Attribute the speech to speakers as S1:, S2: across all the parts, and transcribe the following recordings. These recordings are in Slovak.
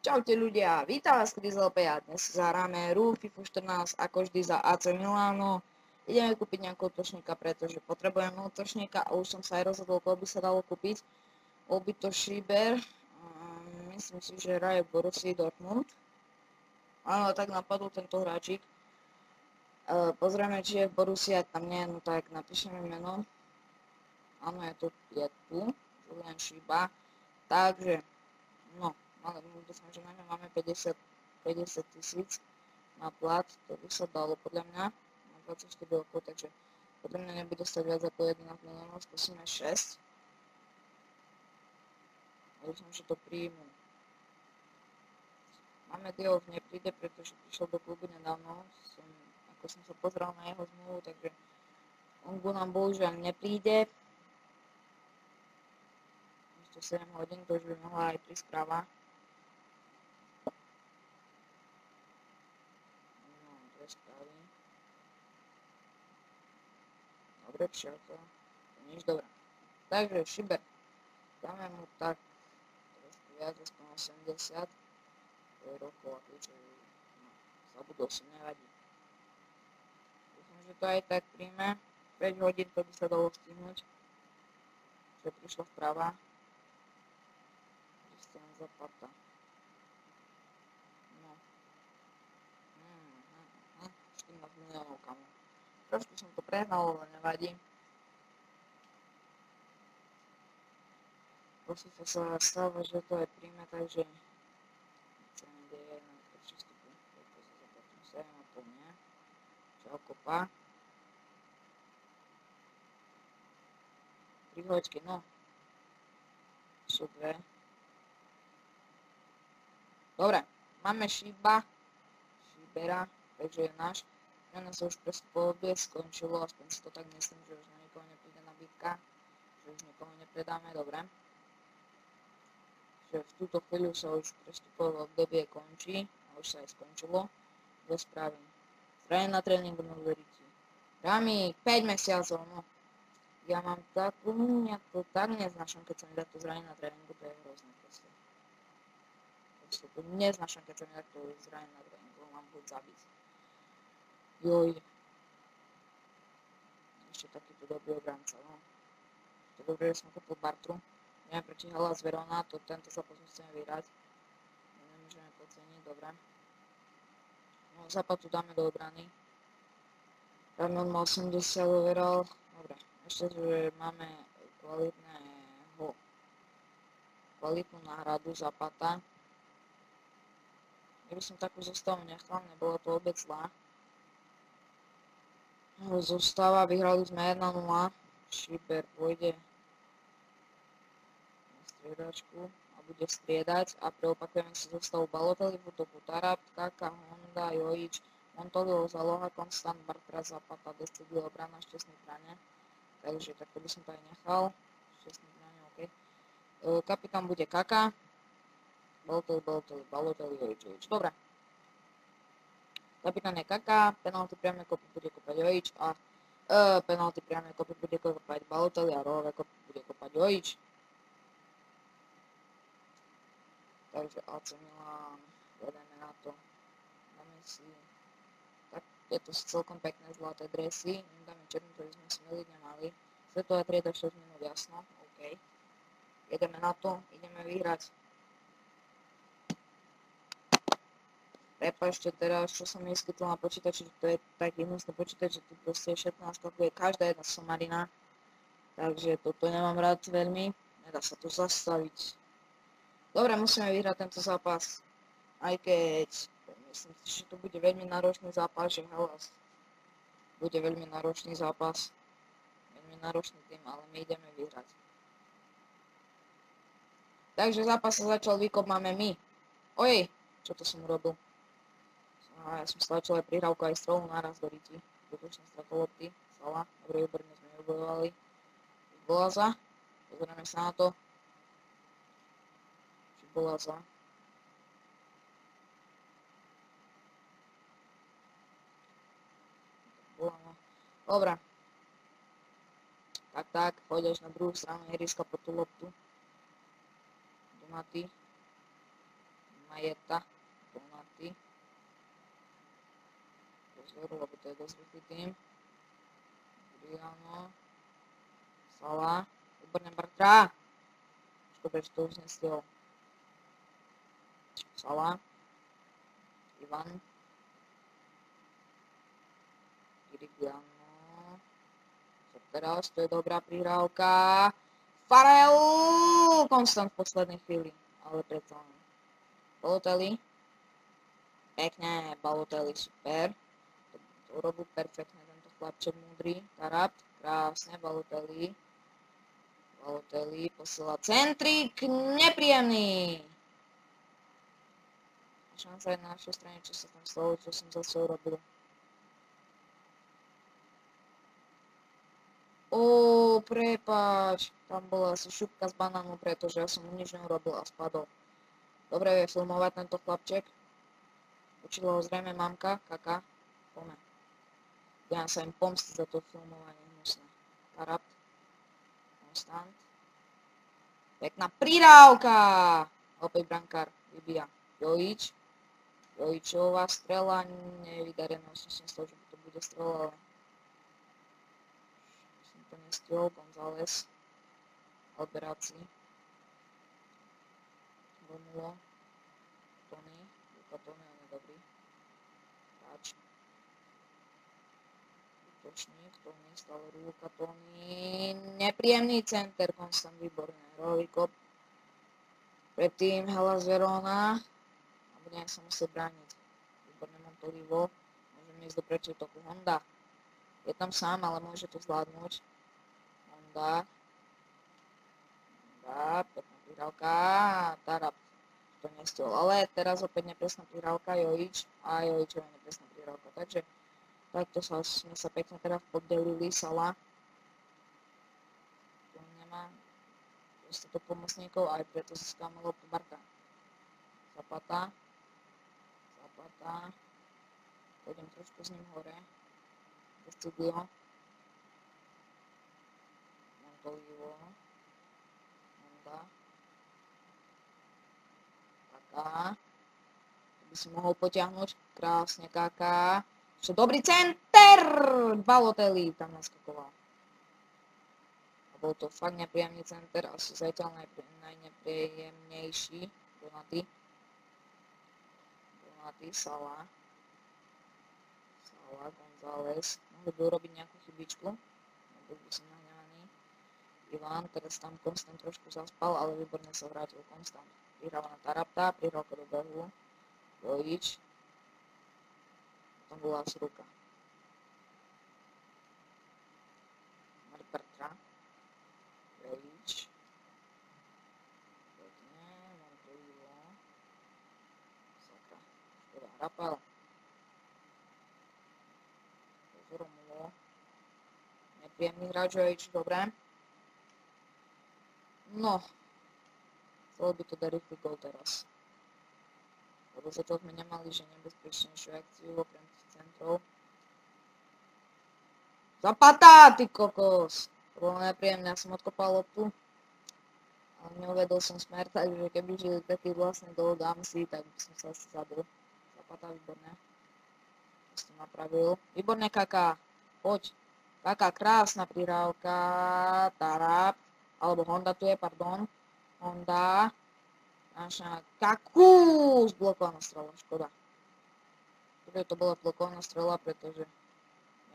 S1: Čaute ľudia, vítam vás Krizelpe a dnes zahráme hru FIFA 14 ako vždy za AC Milano. Ideme kúpiť nejakého útočníka, pretože potrebujeme útočníka a už som sa aj rozhodol, koho by sa dalo kúpiť. Bol by to Schieber, myslím si, že hraje v Borussii Dortmund. Áno, tak napadol tento hráčik. Pozrieme, či je v Borussii, ak tam nie, no tak napíšeme meno. Áno, je tu, Julian Schieber. Takže, no. Ale dúfam, že na ňom máme 50 000 na plat, to by sa dalo podľa mňa na 24 rokov, takže podľa mňa nebude stať viac ako 11 miliónov, skúsime 6. A dúfam, že to príjmu. Máme Diop nepríde, pretože prišiel do klubu nedávno, ako som sa pozrel na jeho zmluvu, takže on nám bohužiaľ nepríde. Ešte 7 hodín, to už by mohla aj prísť správa. Dobre, čo to? Nič dobré. Takže Schieber. Dáme mu tak trošku viac, aspoň 80. To je rokov, a keďže zabudol som, nevadí. Dúfam, že to aj tak príjme. 5 hodín to by sa dalo stihnúť. Čo prišla vprava. Christian Zapata. No. 14 miliónov, kamo. Trošku som to prehnal, ale nevadí. Proste sa stáva, že to aj príjme, takže čo nedieje na to prístupu. To sa zaplatil 7,5, nie? Čau, kopa. Prihoďky, no. Sú dve. Dobre, máme Schiebera, takže je náš. Meno sa už prestupovie skončilo, aspoň si to tak myslím, že už na nikoho nepríde nabídka, že už nikoho nepredáme, dobre. Že v túto chvíľu sa už prestupové obdobie končí, a už sa aj skončilo. Do správy. Zranený na tréningu Noveríci. Rami, 5 mesiacov, no. Ja mám takú, ja to tak neznášam, keď sa mi takto zranený na tréningu, to je hrozné proste. Proste to neznášam, keď sa mi takto zranený na tréningu, mám buď zabiť. Joj. Ešte takýto dobrý obranca, no. To dobre, že som kúpil Bartru. Neviem proti Hellas Verona, tento zápas musíme vyhrať. Nemôžeme podceniť, dobre. No, Zapatu dáme do obrany. Ramon má 80 overall. Dobre, ešte, že máme kvalitnú náhradu Zapata. Ja by som takú zostavu nechal, nebolo to vôbec zlá. Zostava, vyhrali sme 1-0. Schieber pôjde na striedačku a bude striedať a preopakujeme si zostavu Balotelli, v útoku Tarap, Kaka, Honda, Jojič, Montolio, Zaloha, Konstant, Bartra, Zapata, Decidil, obrana, Štesný Prane. Takže takto by som to aj nechal. Štesný Prane, OK. Kapitán bude Kaka. Balotelli, Jojič. Dobre. Kapitán je Kaka, penalty priame kopy bude kopať Jojič a penalty priame kopy bude kopať Balotelli a rohové kopy bude kopať Jojič. Takže AC Milan, vedeme na to. Dáme si, tak je to celkom pekné zlaté dresy, dáme černý, ktorý sme smeli nemali. Svetová trieda 6 minút, jasno, OK. Jedeme na to, ideme vyhrať. Prepáčte teraz, čo som neskytol na počítači, to je taký hnusný počítač, že tu proste všetko naskakuje každá jedna somarina. Takže toto nemám rád veľmi, nedá sa to zastaviť. Dobre, musíme vyhrať tento zápas, aj keď myslím si, že to bude veľmi náročný zápas, že Hellas bude veľmi náročný zápas, veľmi náročný tým, ale my ideme vyhrať. Takže zápas sa začal, výkop máme my. Ojej, čo to som urobil? Ja som stlačil aj prihrávku, aj strelu naraz do riti. Zbytočne stratol lopty. Sala. Dobre, úberne sme nebojovali. Bolaza. Pozrieme sa na to. Či Bolaza. Dobre. Tak, pôjdeš na druhú stranu ihriska po tú loptu. Donaty. Majeta, Donaty. Pozor, lebo to je dosť rýchly tým. Briano, Salah, výborné Bartra. Škoda, že to už nestihol. Salah, Ivan, Irigiano. Teraz to je dobrá prihrávka. Farel! Konstant v poslednej chvíli, ale predsa len. Balotelli. Pekne, Balotelli, super. To urobil perfektne tento chlapček múdry. Tarap, krásne, Balotelli. Balotelli posiela centrik, nepríjemný. Šanca je na našej strane, čo sa tam stalo, čo som zase urobil. Prepáč, tam bola asi šupka z banánu, pretože ja som mu nič neurobil a spadol. Dobre vie filmovať tento chlapček. Učila ho zrejme mamka, Kaka. Poďme. Ja sa im pomstiť za to filmovanie hnusné. Tarap. Konstant. Pekná prirávka! Opäť brankár vybíja. Jojič. Jojičová strela, nevydarená. Som si myslel, že to bude strela, ale to nestihol, González, Alberáci, Romulo, Tony, Luka Tony, on je dobrý, hráč, útočník, Tony, stále Luka Tony, nepríjemný center, Konstant, výborné, rohový kop, predtým Hellas Verona, a budem sa musieť brániť, výborné Montolivo, môžem ísť do prečej toku Honda, je tam sám, ale môže to zvládnuť. Honda, pekná prihrávka, Tarap to nestihol, ale teraz opäť nepresná prihrávka, Jojič a Jojičová nepresná prihrávka, takže takto sme sa pekne teraz poddelili, Salah, tu nemá dostatok pomocníkov, aj preto získame loptu Barta, Zapata, pôjdem trošku s ním hore, Vestiglio, Montolivo, Honda, Kaka, to by si mohol potiahnuť, krásne Kaka, čo dobrý center, Balotelli tam naskakoval. A bol to fakt nepríjemný center, asi zatiaľ najnepríjemnejší, Donaty, Salah, González, mohli by urobiť nejakú chybičku, nebol by som nahnevaný. Ivan, teraz tam Konstant trošku zaspal, ale výborne sa vrátil Konstant. Prihráva na Tarapta, prihrávka do behu, Jojič, potom bola asi ruka. Mark Bartra, Jojič, pekne, Montolivo, sakra, škoda, Rapel. Romulo, nepríjemný hráč Jojič, dobre. No, chcelo by to dať rýchly gól teraz. Lebo zatiaľ sme nemali, že nebezpečnejšiu akciu okrem tých centrov. Zapata, ty kokos! To bolo nepríjemné, ja som odkopal loptu. Ale neuvedol som smer, takže keby žili taký vlastný gól dám si, tak by som sa asi zabil. Zapata, výborné. To som napravil. Výborné Kaka, poď. Kaka, krásna prihrávka, Tarap, alebo Honda tu je, pardon. Honda, naša Kaku, zblokovaná strela, škoda. Prvé to bola blokovaná strela, pretože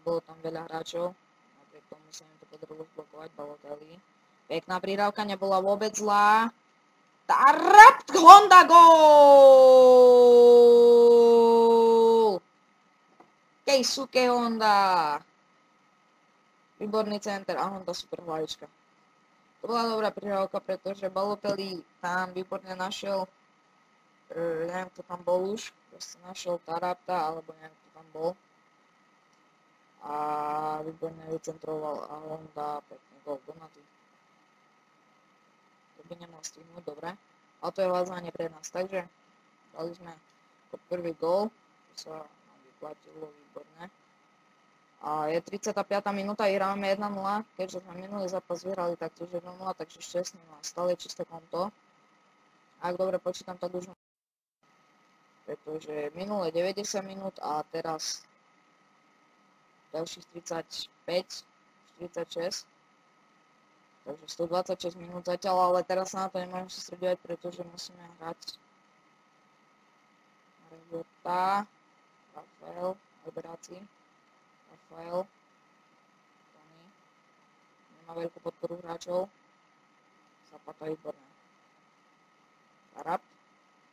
S1: nebolo tam veľa hráčov. Napriek tomu sa im to podarilo zblokovať, Balotelli. Pekná prihrávka, nebola vôbec zlá. Tarap, Honda, gól! Keisuke Honda. Výborný center a Honda super hlavička. To bola dobrá prihrávka, pretože Balotelli tam výborne našiel, neviem kto tam bol už, proste našiel Tarapta, alebo neviem kto tam bol. A výborne vycentroval a Honda pekný gól Donaty. To by nemal stihnúť, dobre. A to je vázanie pre nás, takže dali sme prvý gól, to sa nám vyplatilo výborne. A je 35. minúta, hráme 1-0, keďže sme minulý zápas vyhrali taktiež 1-0, takže šťastný má stále čisté konto. Ak dobre počítam, tak už pretože minulé 90 minút a teraz ďalších 35, 46, takže 126 minút zatiaľ, ale teraz sa na to nemôžem sústredovať, pretože musíme hrať Revota, Rafael, Alberáci, Rafael, Tony, nemá veľkú podporu hráčov, Zapata výborné, Arab,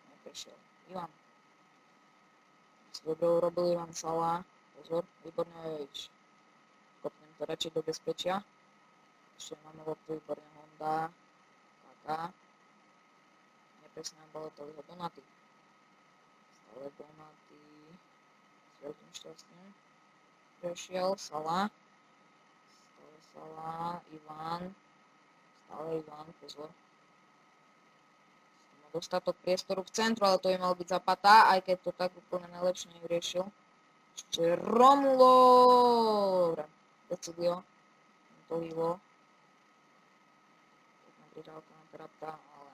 S1: neprešiel, Ivan, si dobre urobil Ivan Salah, pozor, výborne Jojič, kopnem to radšej do bezpečia, ešte máme loptu, výborne Honda, Kaka, nepresne nám bolo to jeho Donaty, stále Donaty, s veľkým šťastím, prešiel, Salah, stále Salah, Ivan, stále Ivan, pozor, má dostatok priestoru v centru, ale to by mal byť Zapata, aj keď to tak úplne najlepšie nevyriešil, ešte Romulo, dobre, Decilio, to Ivo, pekná prihrávka na Terapta, ale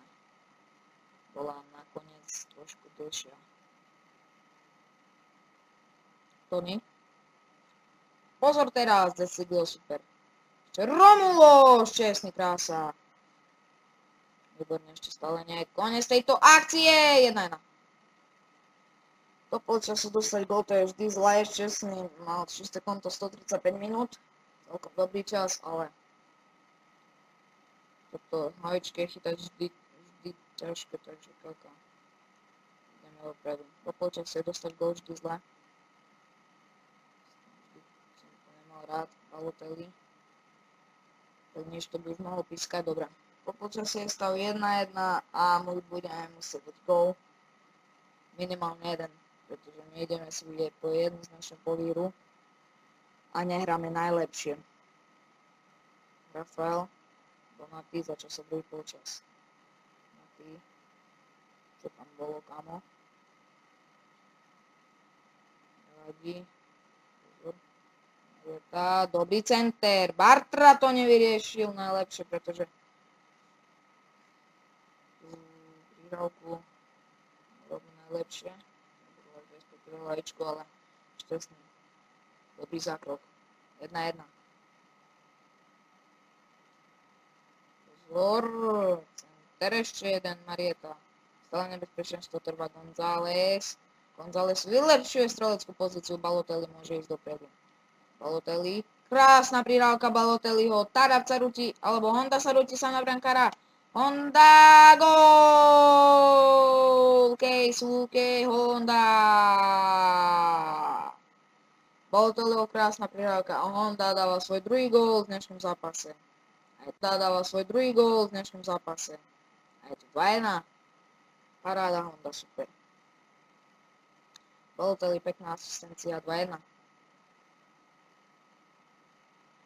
S1: bola nakoniec trošku dlhšia. Tony, pozor teraz, Decilio, super, ešte Romulo, šťastný, krása, výborne, ešte stále nie je koniec tejto akcie, 1-1. Do polčasu dostať gol, to je vždy zlé, Šťastný mal čisté konto 135 minút, celkom dobrý čas, ale toto hlavičke chytať vždy ťažké, takže koľko. Ideme dopredu. Do polčasu je dostať gol vždy zlé. Vždy som to nemal rád, Balotelli. Tak niečo to by už mohol pískať, dobre. Po polčasu je stav 1-1 a my budeme musieť dať gol. Minimálne jeden, pretože my ideme si vidieť po jednoznačne po víru a nehráme najlepšie. Rafael, Donaty, začal sa druhý polčas. Donaty, čo tam bolo, kamo? Nevadí. Dobrý center, Bartra to nevyriešil najlepšie, pretože prihrávku robí najlepšie, respektíve hlavičku, ale Šťastný. Dobrý zákrok. 1-1. Pozor, center ešte jeden, Marieta. Stále nebezpečenstvo trvá González. González vylepšuje streleckú pozíciu, Balotelli môže ísť dopredu. Balotelli, krásna prihrávka Balotelliho, Tarap sa rúti, alebo Honda sa rúti sám na brankára. Honda, gól! Keisuke Honda! Balotelliho krásna prihrávka a Honda dáva svoj druhý gól v dnešnom zápase. Aj tá dáva svoj druhý gól v dnešnom zápase. A je to 2-1. Paráda Honda, super. Balotelli, pekná asistencia, 2-1.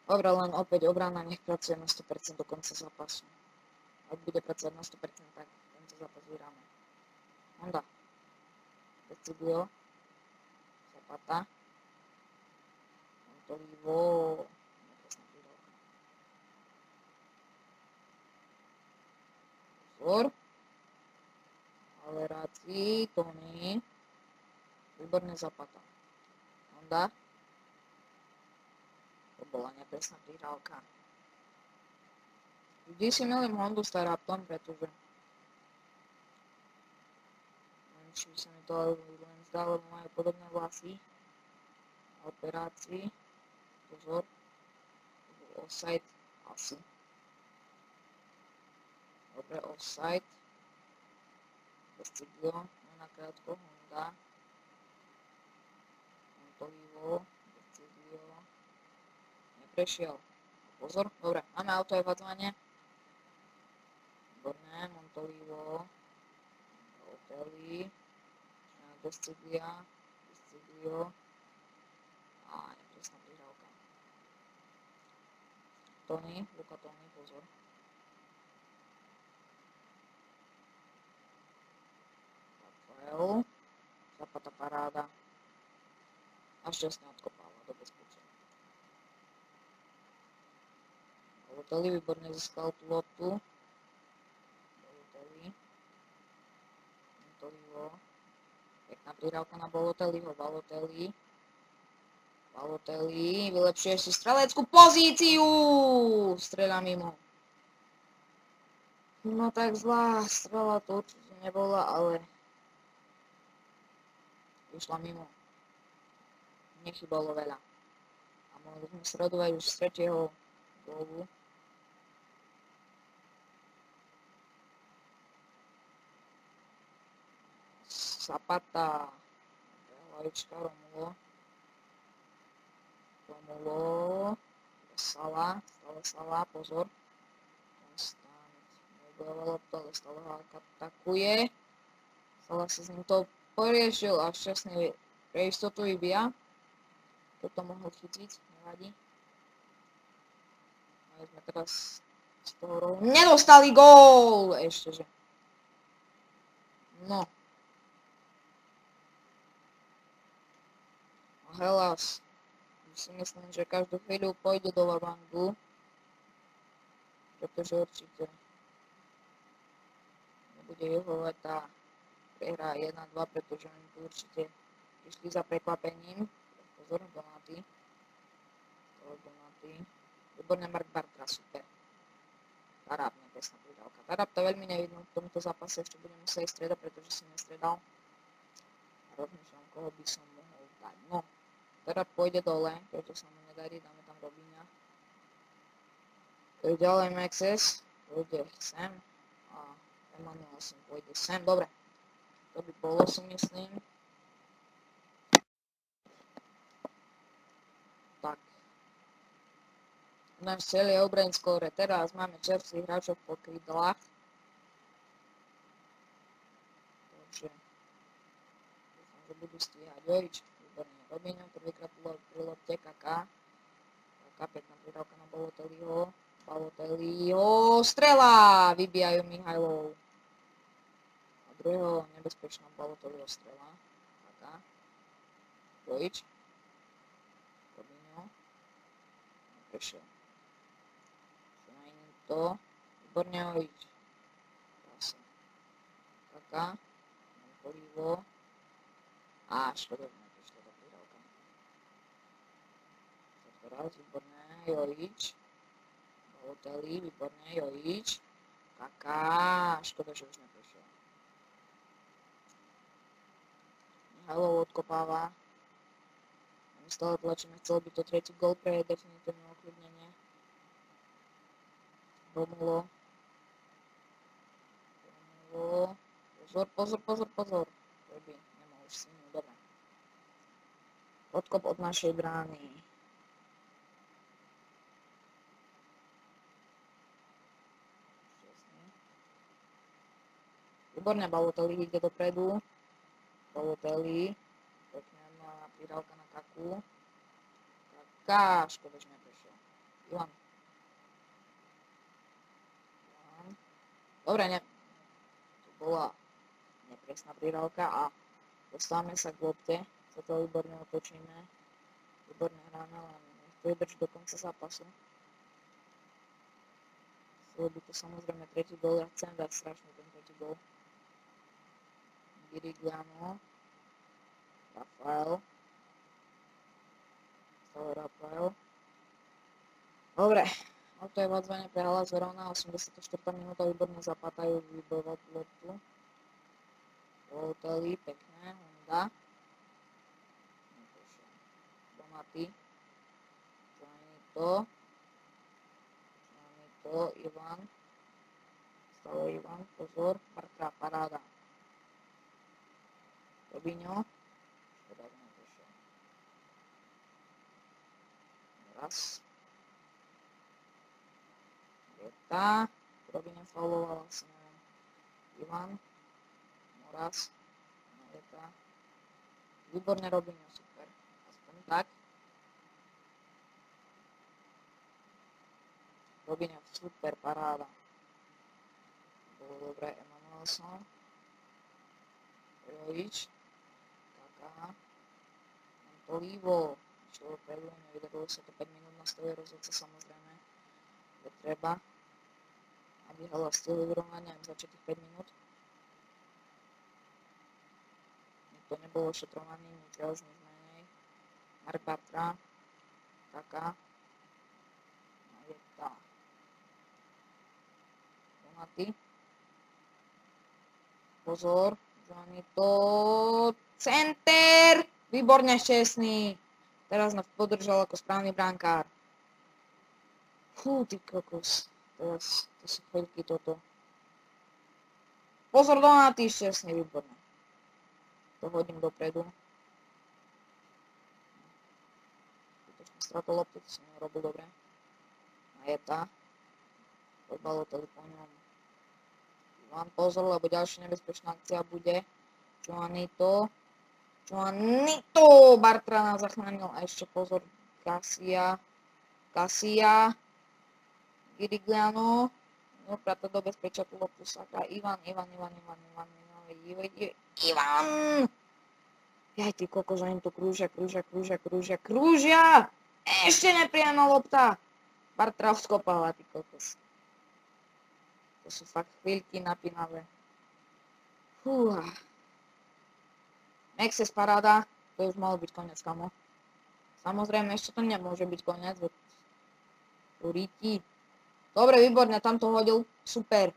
S1: Dobre, len opäť obrana nech pracuje na 100% do konca zápasu. Ak bude pracovať na 100%, tak tento zápas vyhráme. Honda. Decilio. Zapata. Montolivo. Pozor. Alberáci. Tony. Výborne Zapata. Honda. To bola nepresná prihrávka. Vždy si milím Hondu s Teraptom, pretože neviem, či sa mi to len zdá, lebo majú podobné vlasy. Operácii. Pozor. To bol offside. Asi. Dobre, offside. Decilio. Nakrátko. Honda. Montolivo. Decilio. Neprešiel. Pozor. Dobre, máme autové vadzovanie. Výborné. Montolivo. Balotelli. Decilio. A nepresná prihrávka. Tony, Luka Tony, pozor. Rafael. Zapata paráda. A Šťastný odkopáva do bezpečia. Balotelli výborne získal tú loptu. Balotelli. Montolivo. Pekná prihrávka na Balotelliho. Balotelli vylepšuje si streleckú pozíciu. Strieľa mimo. No tak zlá strela to určite nebola, ale vyšla mimo. Nechybalo veľa. A mohli sme sledovať už z tretieho gólu. Zapata. Hlavička Romulo. Salah, pozor. Nebojovala loptu, ale stále ho atakuje. Salah si s ním to poriešil a šťastný pre istotu vybíja. Toto mohol chytiť, nevadí. Ale sme teraz z toho rohu nedostali gól! Ešteže. No. Hellas. Si myslím, že každú chvíľu pôjde do Lavangu, pretože určite nebude vyhovovať tá prehra 1-2, pretože oni tu určite prišli za prekvapením. Pozor, Donaty. Výborné Mark Bartra, super. Tarab, nepesná prihrávka. Tarab to veľmi nevidno v tomto zápase, ešte budem musieť striedať, pretože si nestredal. A rozmýšľam, koho by som mohol dať. No. Tarab pôjde dole, preto sa mu nedarí, dáme tam Robíňa. Ďalej Maxes, pôjde sem a Emanuel sem pôjde sem, dobre. To by bolo, si myslím. Tak. Náš cieľ je obraniť skóre. Teraz máme čerstvých hráčov po krídlach. Takže dúfam, že budú stíhať Jovič. Robíňo, prvýkrát pri lopte Kaká. Kaká, pekná prihrávka na Balotelliho. Strela! Vybijajú Mihajlov. A druhého nebezpečná Balotelliho strela. Kaká. Jovič. Robíňo. Neprešiel. Šunajním to. Výborne Jovič. Kaká. Polivo. A škodovne. Raz, výborné, Jovič. Balotelli, výborné, Jovič. Kaká, škoda, že už neprešiel. Mihajlov odkopáva. My stále tlačíme, chcel by to tretí gól pre definitívne okľudnenie. Romulo. Pozor. Robí, nemohol už si mu, dobre. Odkop od našej brány. Výborne, Balotelli ide dopredu. Balotelli. Pekná prihrávka na Kaku. Kaká, škoda, že neprešiel. Ivan. Dobre, to bola nepresná prihrávka a dostávame sa k lopte. Sa to výborne otočíme. Výborne hráme, len to vydrží do konca zápasu. Chcel by to samozrejme tretí gól, ja chcem dať strašne ten tretí gól. Virigliano, Rafael, Dobre, auto je vadzvanie pre Hellas Verona, 84. minúta, výborne Zapatajú vybojovať loptu. Balotelli, pekné, Honda. Donaty. Čanito, Ivan. Stále Ivan, pozor, Bartra, paráda. Robíňo. Škoda, že neprešiel. Raz. Vieta. Robíňo fauloval, asi neviem. Ivan. Moraz. Vieta. Výborne Robíňo, super. Aspoň tak. Robíňo, super, paráda. Bolo dobré, Emanuelson. Jovič. Polivo, čo opravdu nevydarilo sa to 5 minút na stave rozhodca, samozrejme, je treba, aby Hellas stihol vyrovnať, neviem, za tých 5 minút. to nebol ošetrovaný, nič nič menej. Mark Bartra, taká. A je tá. Donaty. Pozor, Joanito, center, výborne šťastný. Teraz nás podržal ako správny brankár. Fú, ty kokos, teraz to sú chvíľky toto. Pozor, Donaty, šťastný, výborne. To hodím dopredu. Skutočne stratol loptu, to som neurobil dobre. A je tá. Podbaloteli po ňom. Mám pozor, lebo ďalšia nebezpečná akcia bude. Joanito, Bartra nás zachránil a ešte pozor, Casia, Girigliano, no práve do bezpečia tú loptu sakra, Ivan, jaj ty kokos, oni tu krúžia, ešte nepríjemná lopta, Bartra vskopala, ty kokos. To sú fakt chvíľky napínavé. Fúha. Mexes paráda, to už malo byť koniec, kamo. Samozrejme, ešte to nemôže byť koniec, veď tu ríti. Dobre, výborne, tam to hodil, super.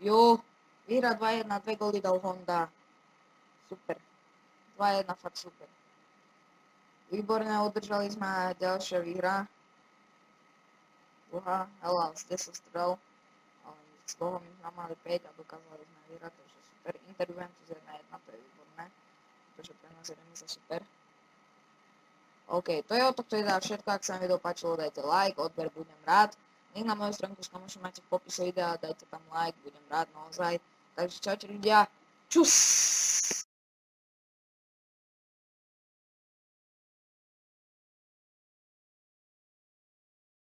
S1: Jo, vyhra 2-1, 2 góly dal Honda. Super. 2-1, fakt super. Výborne, udržali sme a ďalšia výhra. Druhá, Hela, z 10 strel. S Bohom sme mali 5 a dokázali sme vyhrať, takže super. Inter Juventus 1-1, to je výborné, pretože pre nás je remíza super. OK, to je od tohto videa všetko, ak sa vám video páčilo, dajte like, odber, budem rád. Link na moju stránku s kamošom máte v popise videa, dajte tam like, budem rád naozaj. Takže čaute ľudia, čus!